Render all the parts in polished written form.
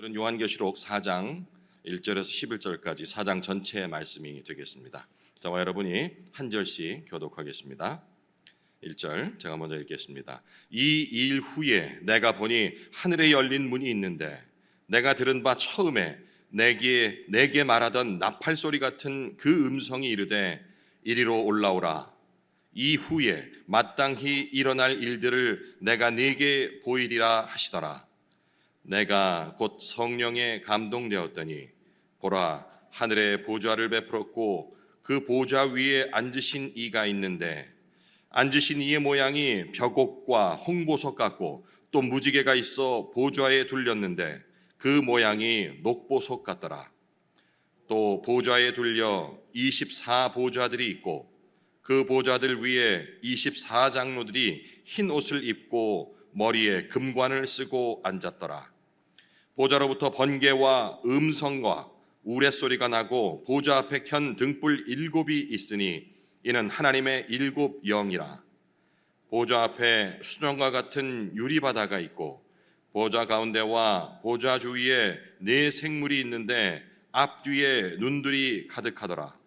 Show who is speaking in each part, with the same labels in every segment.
Speaker 1: 오늘은 요한계시록 4장 1절에서 11절까지 4장 전체의 말씀이 되겠습니다. 저와 여러분이 한 절씩 교독하겠습니다. 1절 제가 먼저 읽겠습니다. 이 일 후에 내가 보니 하늘에 열린 문이 있는데 내가 들은 바 처음에 내게 말하던 나팔 소리 같은 그 음성이 이르되 이리로 올라오라. 이후에 마땅히 일어날 일들을 내가 네게 보이리라 하시더라. 내가 곧 성령에 감동되었더니 보라, 하늘에 보좌를 베풀었고 그 보좌 위에 앉으신 이가 있는데 앉으신 이의 모양이 벽옥과 홍보석 같고 또 무지개가 있어 보좌에 둘렸는데 그 모양이 녹보석 같더라. 또 보좌에 둘려 24보좌들이 있고 그 보좌들 위에 24장로들이 흰 옷을 입고 머리에 금관을 쓰고 앉았더라. 보좌로부터 번개와 음성과 우레소리가 나고 보좌 앞에 켠 등불 7이 있으니 이는 하나님의 7 영이라. 보좌 앞에 수정과 같은 유리바다가 있고 보좌 가운데와 보좌 주위에 4 생물이 있는데 앞뒤에 눈들이 가득하더라.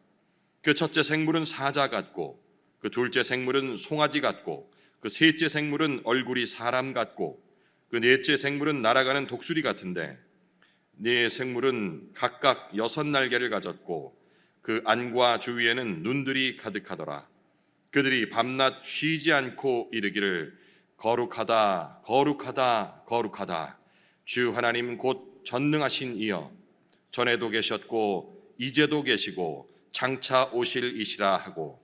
Speaker 1: 그 첫째 생물은 사자 같고 그 둘째 생물은 송아지 같고 그 셋째 생물은 얼굴이 사람 같고 그 넷째 생물은 날아가는 독수리 같은데 네 생물은 각각 6 날개를 가졌고 그 안과 주위에는 눈들이 가득하더라. 그들이 밤낮 쉬지 않고 이르기를 거룩하다 거룩하다 거룩하다 주 하나님 곧 전능하신 이여 전에도 계셨고 이제도 계시고 장차 오실 이시라 하고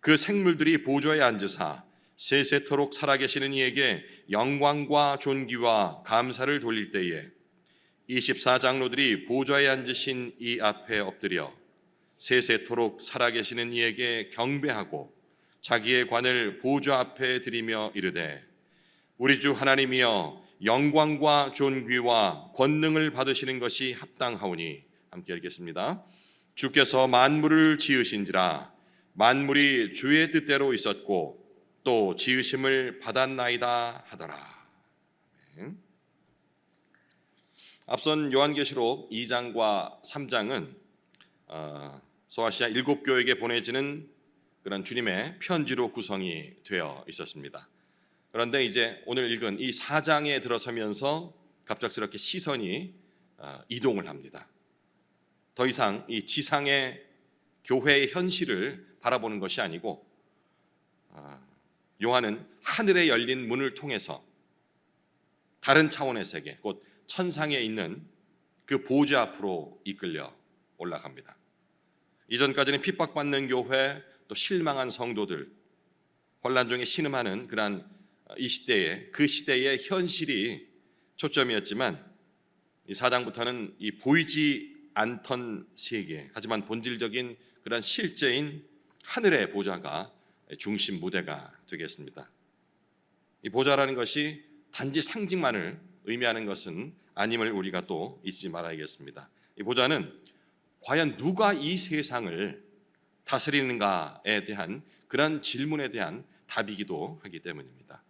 Speaker 1: 그 생물들이 보좌에 앉으사 세세토록 살아계시는 이에게 영광과 존귀와 감사를 돌릴 때에 24장로들이 보좌에 앉으신 이 앞에 엎드려 세세토록 살아계시는 이에게 경배하고 자기의 관을 보좌 앞에 드리며 이르되 우리 주 하나님이여 영광과 존귀와 권능을 받으시는 것이 합당하오니 함께 읽겠습니다. 주께서 만물을 지으신지라 만물이 주의 뜻대로 있었고 또 지으심을 받았나이다 하더라. 앞선 요한계시록 2장과 3장은 소아시아 7교회에게 보내지는 그런 주님의 편지로 구성이 되어 있었습니다. 그런데 이제 오늘 읽은 이 4장에 들어서면서 갑작스럽게 시선이 이동을 합니다. 더 이상 이 지상의 교회의 현실을 바라보는 것이 아니고 요한은 하늘에 열린 문을 통해서 다른 차원의 세계, 곧 천상에 있는 그 보좌 앞으로 이끌려 올라갑니다. 이전까지는 핍박받는 교회, 또 실망한 성도들, 혼란 중에 신음하는 그러한 그 시대의 현실이 초점이었지만 이 4장부터는 이 보이지 않던 세계, 하지만 본질적인 그런 실제인 하늘의 보좌가 중심 무대가 되겠습니다. 이 보좌라는 것이 단지 상징만을 의미하는 것은 아님을 우리가 또 잊지 말아야겠습니다. 이 보좌는 과연 누가 이 세상을 다스리는가에 대한 그런 질문에 대한 답이기도 하기 때문입니다.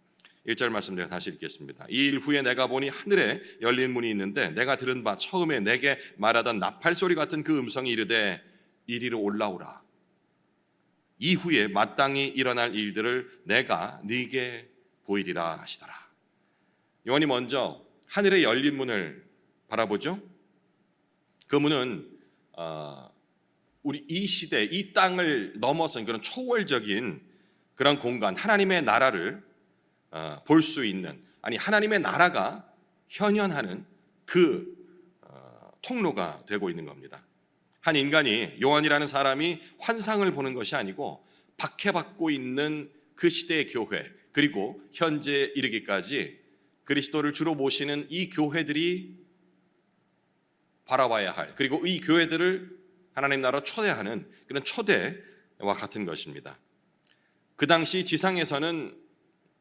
Speaker 1: 1절 말씀 제가 다시 읽겠습니다. 이 일 후에 내가 보니 하늘에 열린 문이 있는데 내가 들은 바 처음에 내게 말하던 나팔 소리 같은 그 음성이 이르되 이리로 올라오라. 이후에 마땅히 일어날 일들을 내가 네게 보이리라 하시더라. 요한이 먼저 하늘에 열린 문을 바라보죠. 그 문은 우리 이 시대, 이 땅을 넘어선 그런 초월적인 그런 공간, 하나님의 나라를 볼 수 있는, 아니 하나님의 나라가 현현하는 그 통로가 되고 있는 겁니다. 한 인간이, 요한이라는 사람이 환상을 보는 것이 아니고 박해받고 있는 그 시대의 교회, 그리고 현재 이르기까지 그리스도를 주로 모시는 이 교회들이 바라봐야 할, 그리고 이 교회들을 하나님 나라로 초대하는 그런 초대와 같은 것입니다. 그 당시 지상에서는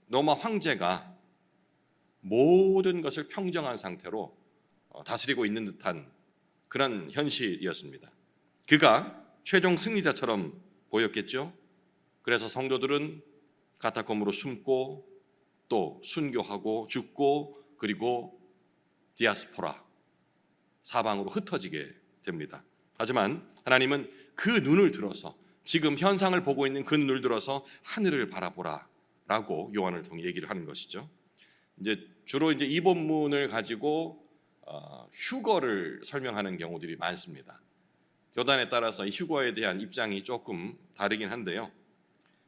Speaker 1: 로마 황제가 모든 것을 평정한 상태로 다스리고 있는 듯한 그런 현실이었습니다. 그가 최종 승리자처럼 보였겠죠. 그래서 성도들은 가타콤으로 숨고 또 순교하고 죽고 그리고 디아스포라, 사방으로 흩어지게 됩니다. 하지만 하나님은 그 눈을 들어서 지금 현상을 보고 있는 그 눈을 들어서 하늘을 바라보라라고 요한을 통해 얘기를 하는 것이죠. 이제 주로 이제 이 본문을 가지고 휴거를 설명하는 경우들이 많습니다. 교단에 따라서 이 휴거에 대한 입장이 조금 다르긴 한데요.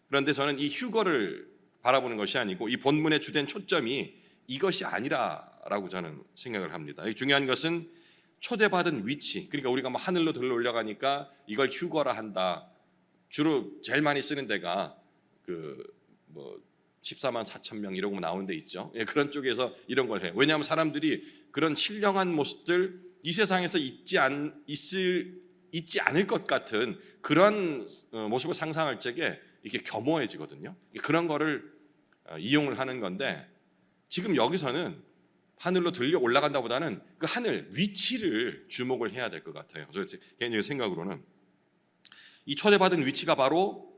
Speaker 1: 그런데 저는 이 휴거를 바라보는 것이 아니고 이 본문의 주된 초점이 이것이 아니라라고 저는 생각을 합니다. 중요한 것은 초대받은 위치. 그러니까 우리가 뭐 하늘로 들러 올라가니까 이걸 휴거라 한다. 주로 제일 많이 쓰는 데가 그 뭐 14만 4천 명 이러고 나오는 데 있죠. 예, 그런 쪽에서 이런 걸 해요. 왜냐하면 사람들이 그런 신령한 모습들 이 세상에서 있지 않을 것 같은 그런 모습을 상상할 적에 이게 겸허해지거든요. 그런 거를 이용을 하는 건데 지금 여기서는 하늘로 들려 올라간다보다는 그 하늘 위치를 주목을 해야 될 것 같아요. 그래서 개인적인 생각으로는 이 초대받은 위치가 바로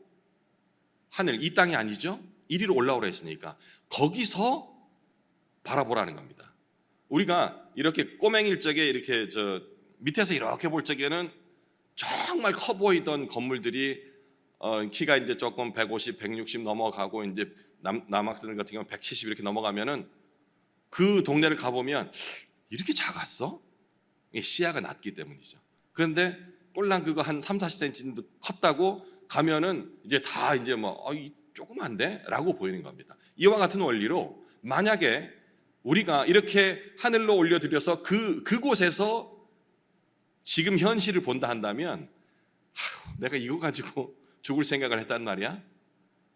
Speaker 1: 하늘, 이 땅이 아니죠. 이리로 올라오라 했으니까 거기서 바라보라는 겁니다. 우리가 이렇게 꼬맹일 적에 이렇게 밑에서 이렇게 볼 적에는 정말 커 보이던 건물들이 키가 이제 조금 150, 160 넘어가고 이제 남학생 같은 경우 170 이렇게 넘어가면은 그 동네를 가보면 이렇게 작았어? 시야가 낮기 때문이죠. 그런데 꼴랑 그거 한 3, 40cm 컸다고 가면은 이제 다 이제 뭐 조그만데? 라고 보이는 겁니다. 이와 같은 원리로 만약에 우리가 이렇게 하늘로 올려드려서 그곳에서 지금 현실을 본다 한다면 내가 이거 가지고 죽을 생각을 했단 말이야?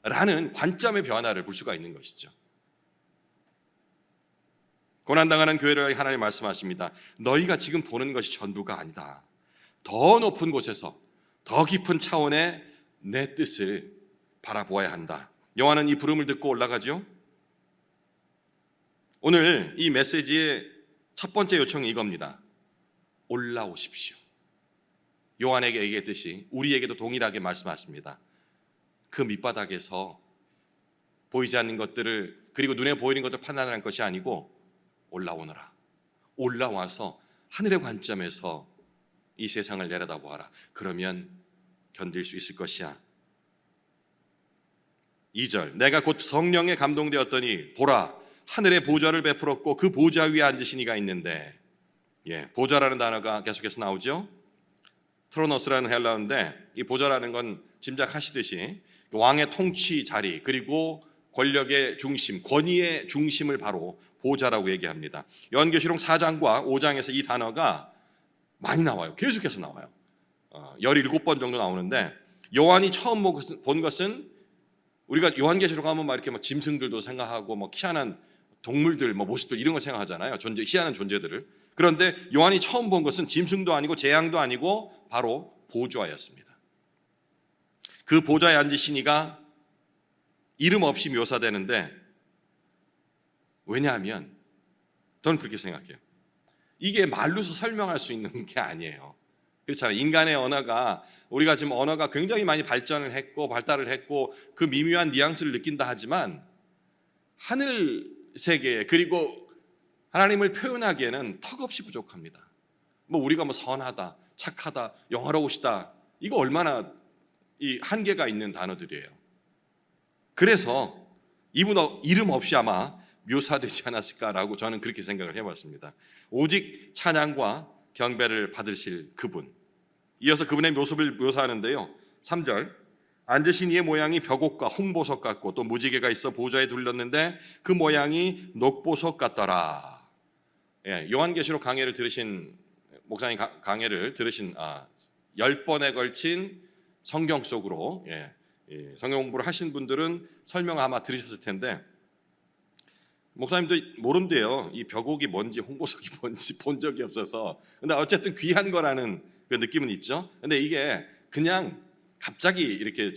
Speaker 1: 라는 관점의 변화를 볼 수가 있는 것이죠. 고난당하는 교회를 하나님 말씀하십니다. 너희가 지금 보는 것이 전부가 아니다. 더 높은 곳에서 더 깊은 차원의 내 뜻을 바라보아야 한다. 요한은 이 부름을 듣고 올라가죠. 오늘 이 메시지의 첫 번째 요청이 이겁니다. 올라오십시오. 요한에게 얘기했듯이 우리에게도 동일하게 말씀하십니다. 그 밑바닥에서 보이지 않는 것들을 그리고 눈에 보이는 것들을 판단하는 것이 아니고 올라오너라. 올라와서 하늘의 관점에서 이 세상을 내려다보아라. 그러면 견딜 수 있을 것이야. 2절 내가 곧 성령에 감동되었더니 보라 하늘의 보좌를 베풀었고 그 보좌 위에 앉으신 이가 있는데 보좌라는 단어가 계속해서 나오죠. 트로노스라는 헬라어인데 이 보좌라는 건 짐작하시듯이 왕의 통치 자리 그리고 권력의 중심, 권위의 중심을 바로 보좌라고 얘기합니다. 요한계시록 4장과 5장에서 이 단어가 많이 나와요. 계속해서 나와요. 17번 정도 나오는데 요한이 처음 본 것은 우리가 요한계시록 하면 막 이렇게 막 짐승들도 생각하고 뭐 희한한 동물들, 뭐 모습들 이런 거 생각하잖아요. 희한한 존재들을. 그런데 요한이 처음 본 것은 짐승도 아니고 재앙도 아니고 바로 보좌였습니다. 그 보좌에 앉으신 이가 이름 없이 묘사되는데 왜냐하면 저는 그렇게 생각해요. 이게 말로서 설명할 수 있는 게 아니에요. 그렇잖아요. 인간의 언어가 우리가 지금 언어가 굉장히 많이 발전을 했고 발달을 했고 그 미묘한 뉘앙스를 느낀다 하지만 하늘 세계 그리고 하나님을 표현하기에는 턱없이 부족합니다. 뭐 우리가 뭐 선하다, 착하다, 영화로우시다 이거 얼마나 이 한계가 있는 단어들이에요. 그래서 이분 이름 없이 아마 묘사되지 않았을까라고 저는 그렇게 생각을 해봤습니다. 오직 찬양과 경배를 받으실 그분. 이어서 그분의 모습을 묘사하는데요. 3절 앉으신 이의 모양이 벽옥과 홍보석 같고 또 무지개가 있어 보좌에 둘렀는데 그 모양이 녹보석 같더라. 요한계시록 강해를 들으신 목사님 강해를 들으신 10번에 걸친 성경 속으로 성경 공부를 하신 분들은 설명 아마 들으셨을 텐데 목사님도 모른대요. 이 벽옥이 뭔지 홍보석이 뭔지 본 적이 없어서. 근데 어쨌든 귀한 거라는 그 느낌은 있죠. 근데 이게 그냥 갑자기 이렇게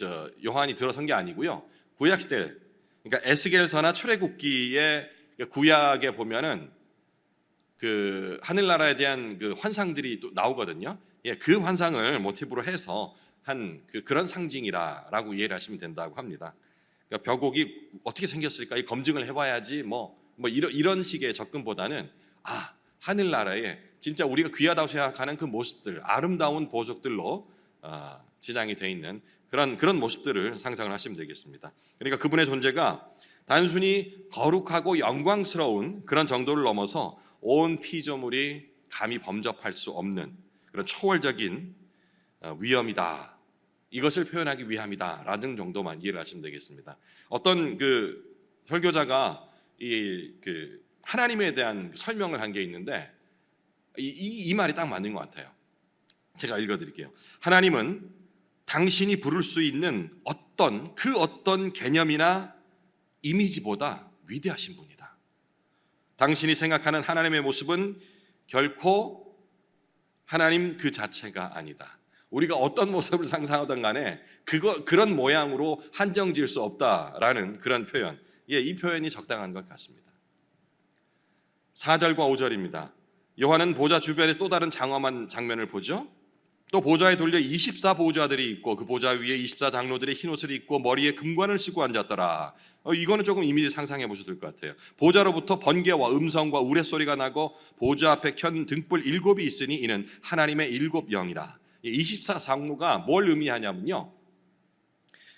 Speaker 1: 요한이 들어선 게 아니고요. 구약 시대, 그러니까 에스겔서나 출애굽기의 구약에 보면은 그 하늘나라에 대한 그 환상들이 또 나오거든요. 그 환상을 모티브로 해서 한 그런 상징이라고 이해를 하시면 된다고 합니다. 그러니까 벽옥이 어떻게 생겼을까 이 검증을 해봐야지 뭐 이런 식의 접근보다는 하늘나라에 진짜 우리가 귀하다고 생각하는 그 모습들, 아름다운 보석들로 지장이 돼 있는 그런 모습들을 상상을 하시면 되겠습니다. 그러니까 그분의 존재가 단순히 거룩하고 영광스러운 그런 정도를 넘어서 온 피조물이 감히 범접할 수 없는 그런 초월적인 위엄이다. 이것을 표현하기 위함이다라는 정도만 이해를 하시면 되겠습니다. 어떤 그 설교자가 그 하나님에 대한 설명을 한 게 있는데 이 말이 딱 맞는 것 같아요. 제가 읽어드릴게요. 하나님은 당신이 부를 수 있는 어떤 개념이나 이미지보다 위대하신 분이다. 당신이 생각하는 하나님의 모습은 결코 하나님 그 자체가 아니다. 우리가 어떤 모습을 상상하든 간에 그런 모양으로 한정 지을 수 없다라는 그런 표현. 이 표현이 적당한 것 같습니다. 4절과 5절입니다. 요한은 보좌 주변에 또 다른 장엄한 장면을 보죠. 또 보좌에 돌려 24보좌들이 있고 그 보좌 위에 24장로들이 흰옷을 입고 머리에 금관을 쓰고 앉았더라. 이거는 조금 이미지 상상해 보셔도 될 것 같아요. 보좌로부터 번개와 음성과 우레소리가 나고 보좌 앞에 켠 등불 7이 있으니 이는 하나님의 7영이라. 24장로가 뭘 의미하냐면요,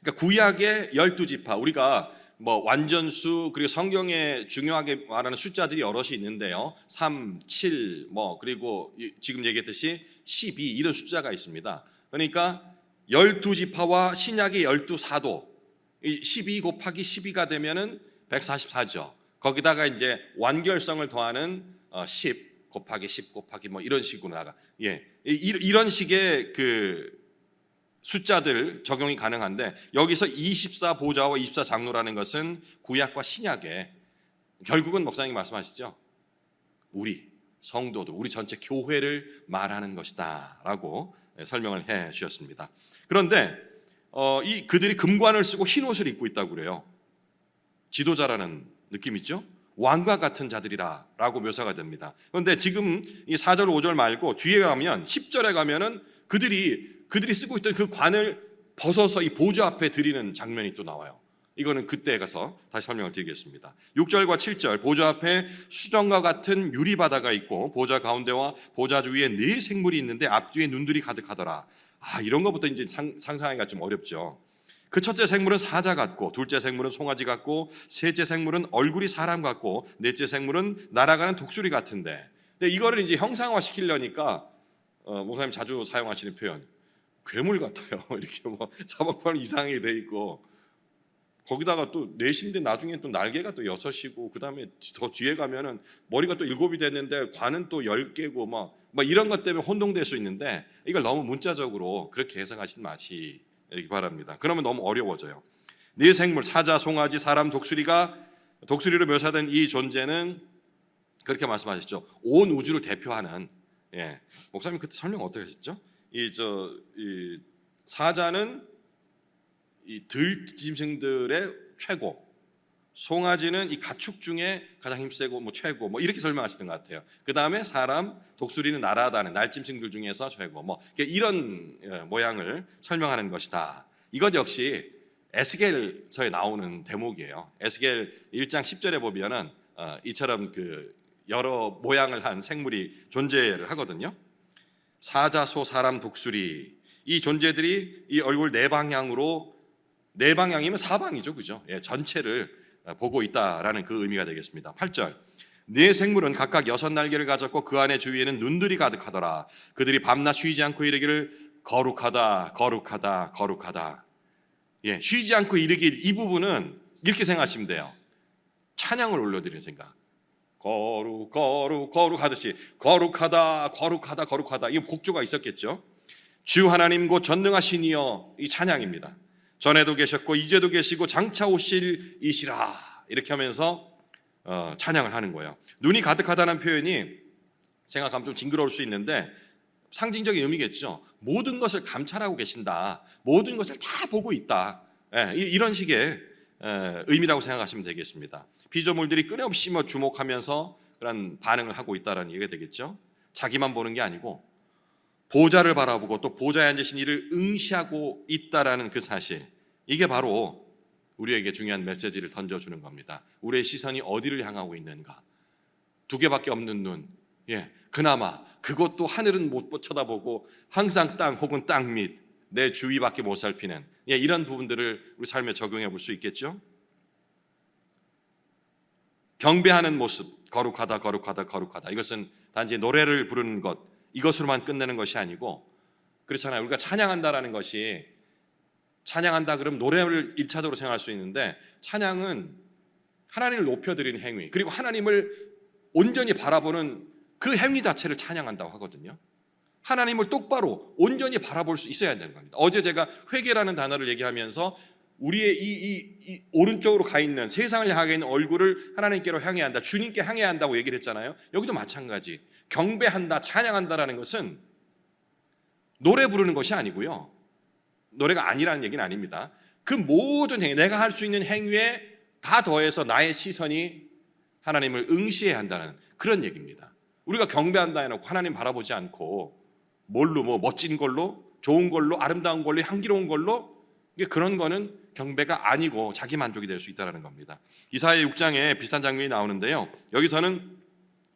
Speaker 1: 그러니까 구약의 12지파, 우리가 뭐 완전수 그리고 성경에 중요하게 말하는 숫자들이 여럿이 있는데요, 3, 7 그리고 지금 얘기했듯이 12 이런 숫자가 있습니다. 그러니까 12지파와 신약의 12사도 12 곱하기 12가 되면은 144죠. 거기다가 이제 완결성을 더하는 10 곱하기 10 곱하기 이런 식으로 나가. 이런 식의 그 숫자들 적용이 가능한데, 여기서 24보좌와 24장로라는 것은 구약과 신약에 결국은 목사님 말씀하시죠, 우리 성도도, 우리 전체 교회를 말하는 것이다 라고 설명을 해 주셨습니다. 그런데 그들이 금관을 쓰고 흰옷을 입고 있다고 그래요. 지도자라는 느낌이죠. 왕과 같은 자들이라 라고 묘사가 됩니다. 그런데 지금 이 4절 5절 말고 뒤에 가면 10절에 가면은 그들이 쓰고 있던 그 관을 벗어서 이 보좌 앞에 드리는 장면이 또 나와요. 이거는 그때 가서 다시 설명을 드리겠습니다. 6절과 7절, 보좌 앞에 수정과 같은 유리바다가 있고 보좌 가운데와 보좌 주위에 4생물이 있는데 앞뒤에 눈들이 가득하더라. 이런 것부터 이제 상상하기가 좀 어렵죠. 그 첫째 생물은 사자 같고, 둘째 생물은 송아지 같고, 셋째 생물은 얼굴이 사람 같고, 넷째 생물은 날아가는 독수리 같은데, 근데 이거를 이제 형상화 시키려니까 목사님 자주 사용하시는 표현, 괴물 같아요. 이렇게 사방팔 이상하게 돼 있고, 거기다가 또 넷인데 나중에 또 날개가 또 6이고, 그 다음에 더 뒤에 가면은 머리가 또 7이 됐는데 관은 또 10개고 막 이런 것 때문에 혼동될 수 있는데, 이걸 너무 문자적으로 그렇게 해석하시지 마시기 바랍니다. 그러면 너무 어려워져요. 4생물, 사자, 송아지, 사람, 독수리로 묘사된 이 존재는 그렇게 말씀하셨죠. 온 우주를 대표하는. 목사님 그때 설명 어떻게 하셨죠? 이 사자는 이 들짐승들의 최고, 송아지는 이 가축 중에 가장 힘세고 최고 이렇게 설명하시던 것 같아요. 그 다음에 사람, 독수리는 날아다니는 날짐승들 중에서 최고 이런 모양을 설명하는 것이다. 이것 역시 에스겔서에 나오는 대목이에요. 에스겔 1장 10절에 보면은 이처럼 그 여러 모양을 한 생물이 존재를 하거든요. 사자, 소, 사람, 독수리, 이 존재들이 이 얼굴 네 방향이면 사방이죠, 그죠? 전체를 보고 있다라는 그 의미가 되겠습니다. 8절, 네 생물은 각각 6날개를 가졌고 그 안에 주위에는 눈들이 가득하더라. 그들이 밤낮 쉬지 않고 이르기를 거룩하다, 거룩하다, 거룩하다. 쉬지 않고 이르길, 이 부분은 이렇게 생각하시면 돼요. 찬양을 올려드리는 생각. 거룩 하듯이 거룩하다, 거룩하다, 거룩하다. 이 곡조가 있었겠죠. 주 하나님 곧 전능하시니여, 이 찬양입니다. 전에도 계셨고 이제도 계시고 장차 오실 이시라, 이렇게 하면서 찬양을 하는 거예요. 눈이 가득하다는 표현이 생각하면 좀 징그러울 수 있는데 상징적인 의미겠죠. 모든 것을 감찰하고 계신다, 모든 것을 다 보고 있다, 이런 식의 의미라고 생각하시면 되겠습니다. 피조물들이 끊임없이 주목하면서 그런 반응을 하고 있다는 얘기가 되겠죠. 자기만 보는 게 아니고 보좌를 바라보고 또 보좌에 앉으신 이를 응시하고 있다라는 그 사실, 이게 바로 우리에게 중요한 메시지를 던져주는 겁니다. 우리의 시선이 어디를 향하고 있는가? 2개밖에 없는 눈, 그나마 그것도 하늘은 못 쳐다보고 항상 땅 혹은 땅 밑 내 주위밖에 못 살피는 이런 부분들을 우리 삶에 적용해 볼 수 있겠죠. 경배하는 모습, 거룩하다 거룩하다 거룩하다, 이것은 단지 노래를 부르는 것 이것으로만 끝내는 것이 아니고, 그렇잖아요. 우리가 찬양한다라는 것이, 찬양한다 그러면 노래를 1차적으로 생각할 수 있는데, 찬양은 하나님을 높여드리는 행위, 그리고 하나님을 온전히 바라보는 그 행위 자체를 찬양한다고 하거든요. 하나님을 똑바로 온전히 바라볼 수 있어야 되는 겁니다. 어제 제가 회개라는 단어를 얘기하면서 우리의 이 오른쪽으로 가 있는, 세상을 향해 있는 얼굴을 하나님께로 향해야 한다, 주님께 향해야 한다고 얘기를 했잖아요. 여기도 마찬가지, 경배한다, 찬양한다라는 것은 노래 부르는 것이 아니고요, 노래가 아니라는 얘기는 아닙니다. 그 모든 행위, 내가 할 수 있는 행위에 다 더해서 나의 시선이 하나님을 응시해야 한다는 그런 얘기입니다. 우리가 경배한다 해놓고 하나님 바라보지 않고 뭘로, 멋진 걸로, 좋은 걸로, 아름다운 걸로, 향기로운 걸로, 그런 거는 경배가 아니고 자기 만족이 될 수 있다는 겁니다. 이사야 6장에 비슷한 장면이 나오는데요, 여기서는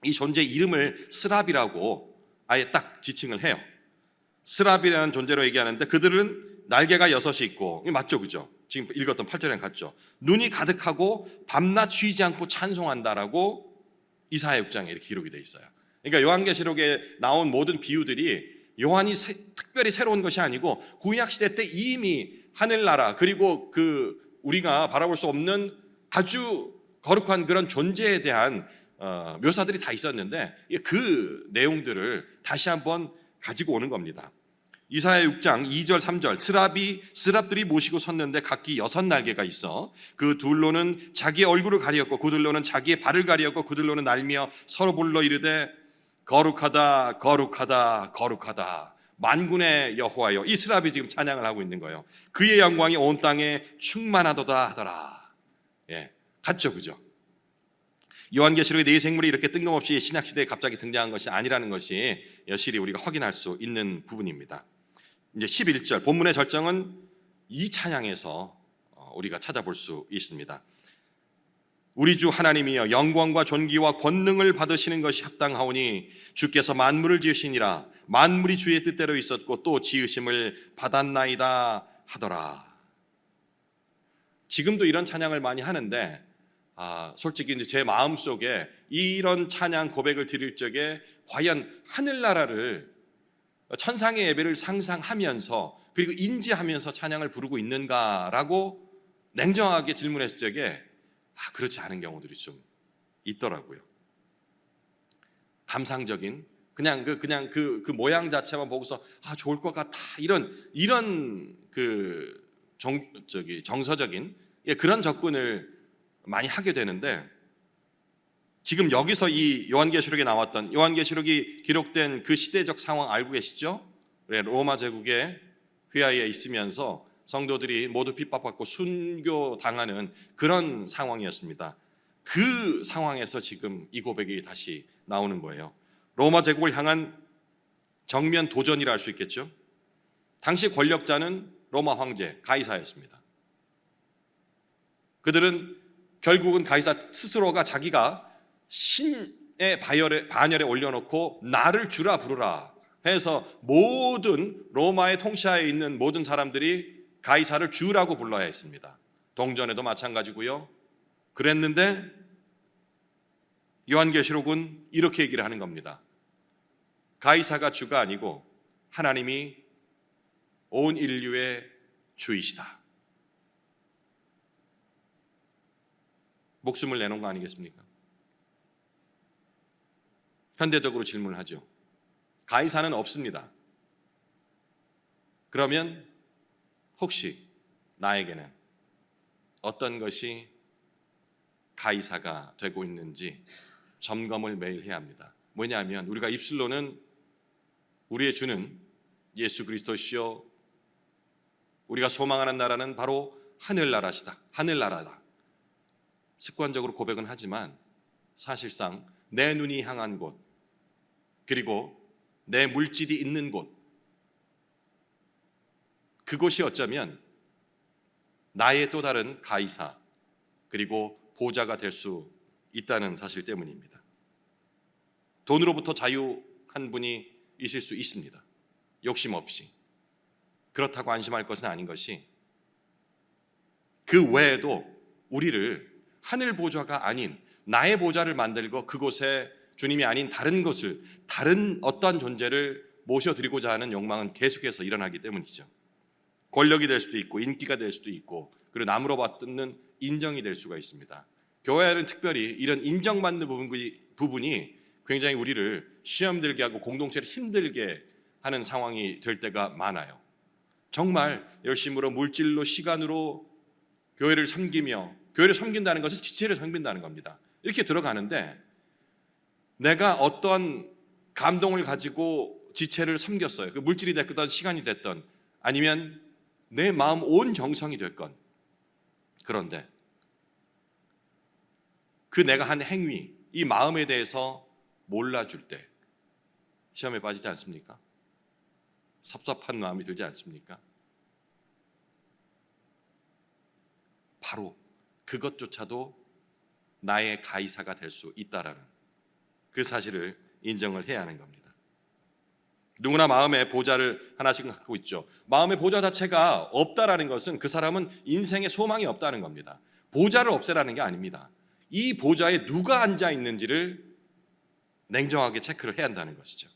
Speaker 1: 이 존재의 이름을 스랍이라고 아예 딱 지칭을 해요. 스랍이라는 존재로 얘기하는데, 그들은 날개가 6이 있고, 맞죠, 그죠? 지금 읽었던 8절에 같죠. 눈이 가득하고 밤낮 쉬지 않고 찬송한다라고 이사야 6장에 이렇게 기록이 돼 있어요. 그러니까 요한계시록에 나온 모든 비유들이 요한이 특별히 새로운 것이 아니고, 구약 시대 때 이미 하늘나라, 그리고 우리가 바라볼 수 없는 아주 거룩한 그런 존재에 대한 묘사들이 다 있었는데, 그 내용들을 다시 한번 가지고 오는 겁니다. 이사야 6장 2절 3절, 스랍들이 모시고 섰는데 각기 6날개가 있어 그 둘로는 자기의 얼굴을 가리었고 그들로는 자기의 발을 가리었고 그들로는 날며 서로 불러 이르되 거룩하다 거룩하다 거룩하다 만군의 여호와여. 이 스랍이 지금 찬양을 하고 있는 거예요. 그의 영광이 온 땅에 충만하도다 하더라. 같죠, 그죠? 요한계시록의 네 생물이 이렇게 뜬금없이 신약시대에 갑자기 등장한 것이 아니라는 것이 여실히 우리가 확인할 수 있는 부분입니다. 이제 11절 본문의 절정은 이 찬양에서 우리가 찾아볼 수 있습니다. 우리 주 하나님이여, 영광과 존귀와 권능을 받으시는 것이 합당하오니 주께서 만물을 지으시니라. 만물이 주의 뜻대로 있었고 또 지으심을 받았나이다 하더라. 지금도 이런 찬양을 많이 하는데, 솔직히 이제 제 마음속에 이런 찬양 고백을 드릴 적에 과연 하늘나라를, 천상의 예배를 상상하면서 그리고 인지하면서 찬양을 부르고 있는가라고 냉정하게 질문했을 적에 그렇지 않은 경우들이 좀 있더라고요. 감상적인, 그냥 그 모양 자체만 보고서 좋을 것 같아, 이런 정서적인 그런 접근을 많이 하게 되는데, 지금 여기서 이 요한계시록에 나왔던, 요한계시록이 기록된 그 시대적 상황 알고 계시죠? 로마 제국의 휘하에 있으면서 성도들이 모두 핍박받고 순교당하는 그런 상황이었습니다. 그 상황에서 지금 이 고백이 다시 나오는 거예요. 로마 제국을 향한 정면 도전이라 할 수 있겠죠. 당시 권력자는 로마 황제 가이사였습니다. 그들은 결국은 가이사 스스로가 자기가 신의 반열에 올려놓고 나를 주라 부르라 해서 모든 로마의 통치하에 있는 모든 사람들이 가이사를 주라고 불러야 했습니다. 동전에도 마찬가지고요. 그랬는데 요한계시록은 이렇게 얘기를 하는 겁니다. 가이사가 주가 아니고 하나님이 온 인류의 주이시다. 목숨을 내놓은 거 아니겠습니까? 현대적으로 질문을 하죠. 가이사는 없습니다. 그러면 혹시 나에게는 어떤 것이 가이사가 되고 있는지 점검을 매일 해야 합니다. 뭐냐면 우리가 입술로는 우리의 주는 예수 그리스도시요, 우리가 소망하는 나라는 바로 하늘나라시다, 하늘나라다, 습관적으로 고백은 하지만 사실상 내 눈이 향한 곳, 그리고 내 물질이 있는 곳, 그곳이 어쩌면 나의 또 다른 가이사 그리고 보좌가 될 수 있다는 사실 때문입니다. 돈으로부터 자유 한 분이 있을 수 있습니다. 욕심 없이. 그렇다고 안심할 것은 아닌 것이, 그 외에도 우리를 하늘 보좌가 아닌 나의 보좌를 만들고 그곳에 주님이 아닌 다른 것을, 다른 어떠한 존재를 모셔드리고자 하는 욕망은 계속해서 일어나기 때문이죠. 권력이 될 수도 있고 인기가 될 수도 있고, 그리고 남으로 받는 인정이 될 수가 있습니다. 교회는 특별히 이런 인정받는 부분이 굉장히 우리를 시험 들게 하고 공동체를 힘들게 하는 상황이 될 때가 많아요. 정말 열심으로 물질로 시간으로 교회를 섬기며, 교회를 섬긴다는 것은 지체를 섬긴다는 겁니다. 이렇게 들어가는데 내가 어떤 감동을 가지고 지체를 섬겼어요. 그 물질이 됐든 시간이 됐든 아니면 내 마음 온 정성이 됐건, 그런데 그 내가 한 행위, 이 마음에 대해서 몰라줄 때 시험에 빠지지 않습니까? 섭섭한 마음이 들지 않습니까? 바로 그것조차도 나의 가이사가 될 수 있다라는 그 사실을 인정을 해야 하는 겁니다. 누구나 마음의 보좌를 하나씩은 갖고 있죠. 마음의 보좌 자체가 없다라는 것은 그 사람은 인생에 소망이 없다는 겁니다. 보좌를 없애라는 게 아닙니다. 이 보좌에 누가 앉아 있는지를 냉정하게 체크를 해야 한다는 것이죠.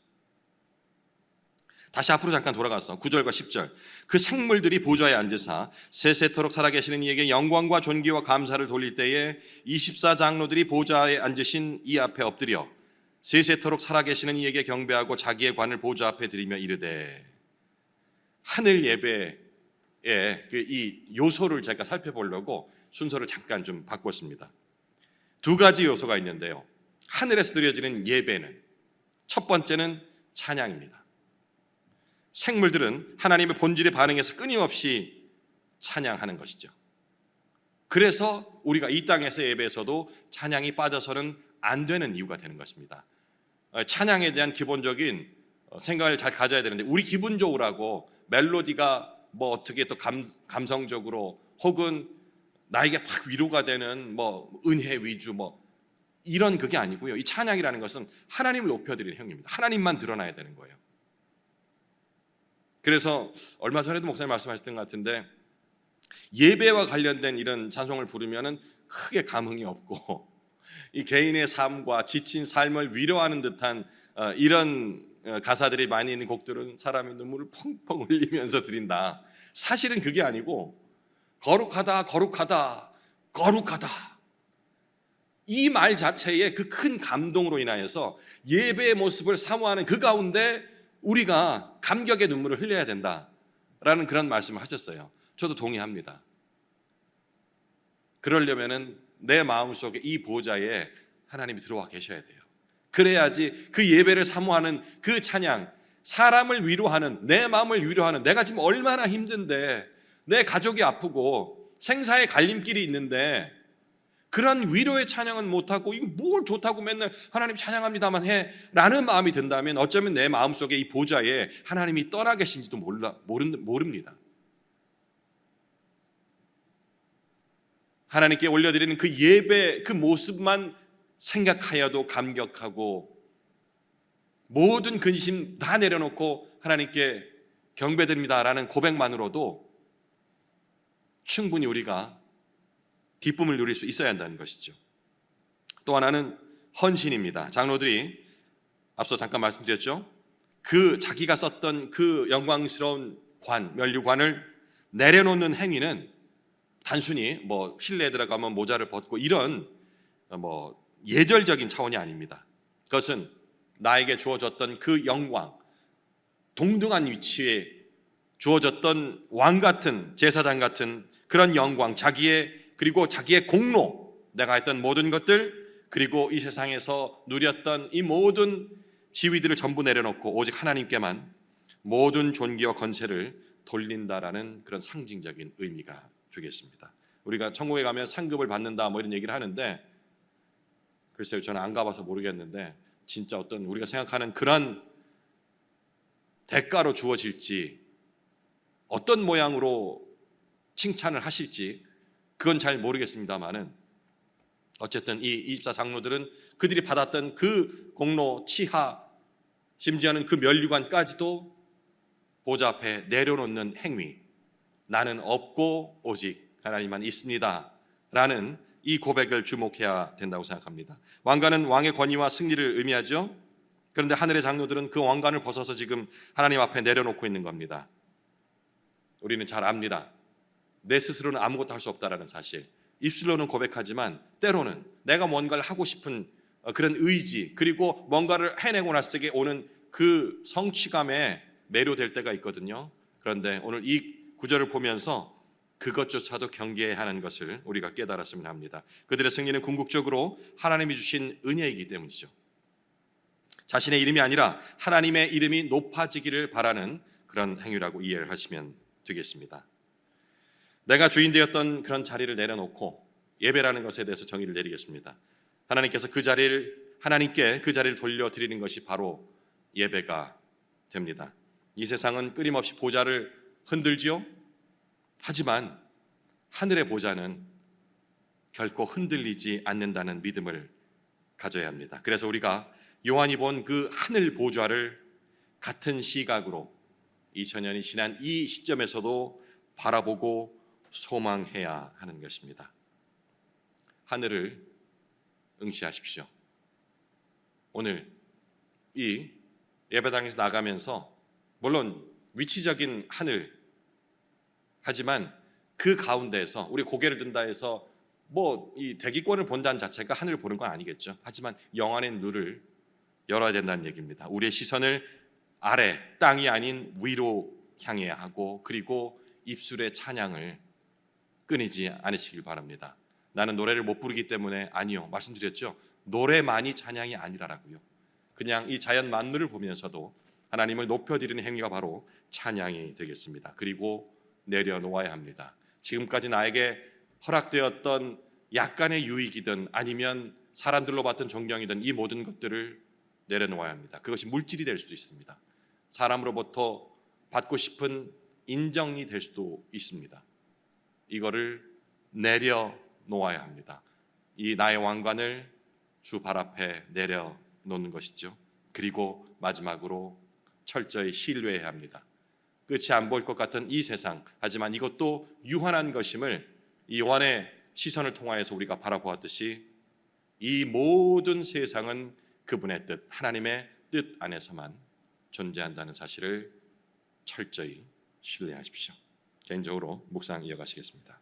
Speaker 1: 다시 앞으로 잠깐 돌아가서 9절과 10절, 그 생물들이 보좌에 앉으사 세세토록 살아계시는 이에게 영광과 존귀와 감사를 돌릴 때에 24장로들이 보좌에 앉으신 이 앞에 엎드려 세세토록 살아계시는 이에게 경배하고 자기의 관을 보좌 앞에 드리며 이르되, 하늘 예배의 이 요소를 제가 살펴보려고 순서를 잠깐 좀 바꿨습니다. 두 가지 요소가 있는데요. 하늘에서 드려지는 예배는, 첫 번째는 찬양입니다. 생물들은 하나님의 본질에 반응해서 끊임없이 찬양하는 것이죠. 그래서 우리가 이 땅에서 예배에서도 찬양이 빠져서는 안 되는 이유가 되는 것입니다. 찬양에 대한 기본적인 생각을 잘 가져야 되는데, 우리 기분적으로 하고 멜로디가 뭐 어떻게 또 감성적으로 혹은 나에게 팍 위로가 되는 뭐 은혜 위주 뭐 이런 그게 아니고요. 이 찬양이라는 것은 하나님을 높여드리는 행위입니다. 하나님만 드러나야 되는 거예요. 그래서 얼마 전에도 목사님 말씀하셨던 것 같은데, 예배와 관련된 이런 찬송을 부르면은 크게 감흥이 없고 이 개인의 삶과 지친 삶을 위로하는 듯한 이런 가사들이 많이 있는 곡들은 사람의 눈물을 펑펑 흘리면서 드린다. 사실은 그게 아니고 거룩하다, 거룩하다, 거룩하다, 이 말 자체의 그 큰 감동으로 인하여서 예배의 모습을 사모하는 그 가운데 우리가 감격의 눈물을 흘려야 된다라는 그런 말씀을 하셨어요. 저도 동의합니다. 그러려면은 내 마음속에 이 보좌에 하나님이 들어와 계셔야 돼요. 그래야지 그 예배를 사모하는 그 찬양, 사람을 위로하는, 내 마음을 위로하는, 내가 지금 얼마나 힘든데, 내 가족이 아프고 생사의 갈림길이 있는데 그런 위로의 찬양은 못하고 이거 뭘 좋다고 맨날 하나님 찬양합니다만 해 라는 마음이 든다면 어쩌면 내 마음속에 이 보좌에 하나님이 떠나 계신지도 모릅니다. 하나님께 올려드리는 그 예배 그 모습만 생각하여도 감격하고 모든 근심 다 내려놓고 하나님께 경배드립니다라는 고백만으로도 충분히 우리가 기쁨을 누릴 수 있어야 한다는 것이죠. 또 하나는 헌신입니다. 장로들이 앞서 잠깐 말씀드렸죠. 그 자기가 썼던 그 영광스러운 관, 면류관을 내려놓는 행위는 단순히 뭐 실내에 들어가면 모자를 벗고 이런 뭐 예절적인 차원이 아닙니다. 그것은 나에게 주어졌던 그 영광, 동등한 위치에 주어졌던 왕 같은, 제사장 같은 그런 영광, 그리고 자기의 공로, 내가 했던 모든 것들, 그리고 이 세상에서 누렸던 이 모든 지위들을 전부 내려놓고 오직 하나님께만 모든 존귀와 권세를 돌린다라는 그런 상징적인 의미가 되겠습니다. 우리가 천국에 가면 상급을 받는다 뭐 이런 얘기를 하는데, 글쎄요, 저는 안 가봐서 모르겠는데 진짜 어떤 우리가 생각하는 그런 대가로 주어질지, 어떤 모양으로 칭찬을 하실지 그건 잘 모르겠습니다만은 어쨌든 이 24장로들은 그들이 받았던 그 공로, 치하, 심지어는 그 면류관까지도 보좌 앞에 내려놓는 행위, 나는 없고 오직 하나님만 있습니다 라는 이 고백을 주목해야 된다고 생각합니다. 왕관은 왕의 권위와 승리를 의미하죠. 그런데 하늘의 장로들은 그 왕관을 벗어서 지금 하나님 앞에 내려놓고 있는 겁니다. 우리는 잘 압니다. 내 스스로는 아무것도 할 수 없다라는 사실. 입술로는 고백하지만 때로는 내가 뭔가를 하고 싶은 그런 의지, 그리고 뭔가를 해내고 났을 때 오는 그 성취감에 매료될 때가 있거든요. 그런데 오늘 이 구절을 보면서 그것조차도 경계해야 하는 것을 우리가 깨달았으면 합니다. 그들의 승리는 궁극적으로 하나님이 주신 은혜이기 때문이죠. 자신의 이름이 아니라 하나님의 이름이 높아지기를 바라는 그런 행위라고 이해를 하시면 되겠습니다. 내가 주인 되었던 그런 자리를 내려놓고 예배라는 것에 대해서 정의를 내리겠습니다. 하나님께 그 자리를 돌려드리는 것이 바로 예배가 됩니다. 이 세상은 끊임없이 보좌를 흔들지요. 하지만 하늘의 보좌는 결코 흔들리지 않는다는 믿음을 가져야 합니다. 그래서 우리가 요한이 본 그 하늘 보좌를 같은 시각으로 2000년이 지난 이 시점에서도 바라보고 소망해야 하는 것입니다. 하늘을 응시하십시오. 오늘 이 예배당에서 나가면서 물론 위치적인 하늘, 하지만 그 가운데에서 우리 고개를 든다 해서 이 대기권을 본다는 자체가 하늘을 보는 건 아니겠죠. 하지만 영안의 눈을 열어야 된다는 얘기입니다. 우리의 시선을 아래, 땅이 아닌 위로 향해야 하고, 그리고 입술의 찬양을 끊이지 않으시길 바랍니다. 나는 노래를 못 부르기 때문에, 아니요, 말씀드렸죠. 노래만이 찬양이 아니라라고요. 그냥 이 자연 만물을 보면서도 하나님을 높여드리는 행위가 바로 찬양이 되겠습니다. 그리고 내려놓아야 합니다. 지금까지 나에게 허락되었던 약간의 유익이든 아니면 사람들로 받던 존경이든 이 모든 것들을 내려놓아야 합니다. 그것이 물질이 될 수도 있습니다. 사람으로부터 받고 싶은 인정이 될 수도 있습니다. 이거를 내려놓아야 합니다. 이 나의 왕관을 주 발 앞에 내려놓는 것이죠. 그리고 마지막으로 철저히 신뢰해야 합니다. 끝이 안 보일 것 같은 이 세상, 하지만 이것도 유한한 것임을 이 요한의 시선을 통하여서 우리가 바라보았듯이 이 모든 세상은 그분의 뜻, 하나님의 뜻 안에서만 존재한다는 사실을 철저히 신뢰하십시오. 개인적으로 묵상 이어가시겠습니다.